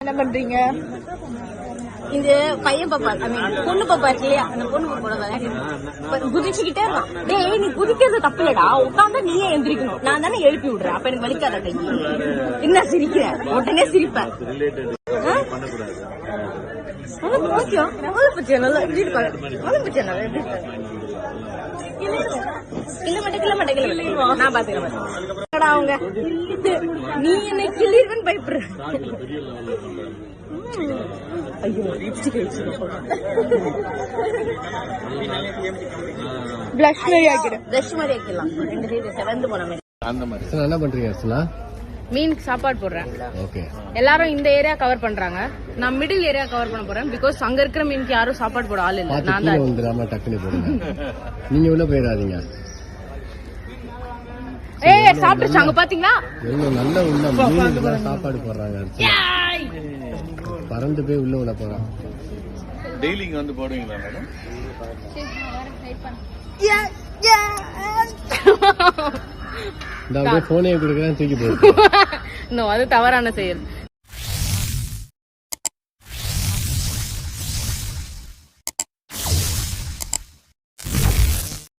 என்ன பண்றீங்க? இந்த பையன் பாப்பா பொண்ணு பாப்பா இருக்கு இல்லையா, அந்த பொண்ணு பாப்பா குதிச்சுக்கிட்டே இருக்கான். டேய் நீ குதிக்கிறது தப்பு இல்லடா, உட்காந்தா நீயே எந்திரிக்கணும். நான் தானே எழுப்பி விடுறேன், அப்ப எனக்கு வலிக்காத கை. என்ன சிரிக்கிற? உடனே சிரிப்பேன். நான் பாத்துக்கிறேன். அவங்க நீ என்ன கிள்ளிருவன்னு பயப்படுற. ஐயோ பிளஷ் மாதிரி ஆக்கிடும். பிளஷ் மாதிரி ஆக்கிடலாம். 2 சைடு செவந்து போன மாதிரி. அந்த மாதிரி என்ன பண்றீங்க? மீன் சாப்பாடு போடுறேன். எல்லாரும் இந்த ஏரியா கவர் பண்றாங்க, நான் மிடில் ஏரியா கவர் பண்ண போறேன். பிகாஸ் அங்க இருக்கிற மீனுக்கு யாரும் சாப்பாடு போட ஆள் இல்ல. நான் தான் டக்குனு போடுங்க. நீங்க உள்ள போயிடாதீங்க. ஏய் சாப்பிட்டுச்சாங்க பாத்தீங்களா? நல்ல உள்ள மீனுக்கு தான் சாப்பாடு போடுறாங்க. பறந்து போய் உள்ள உள்ள போறான். டெய்லி இங்க வந்து போடுவீங்களா மேடம்? இந்த போனே கொடுக்கறேன் தூக்கி போடு. அது தவறான செயல்.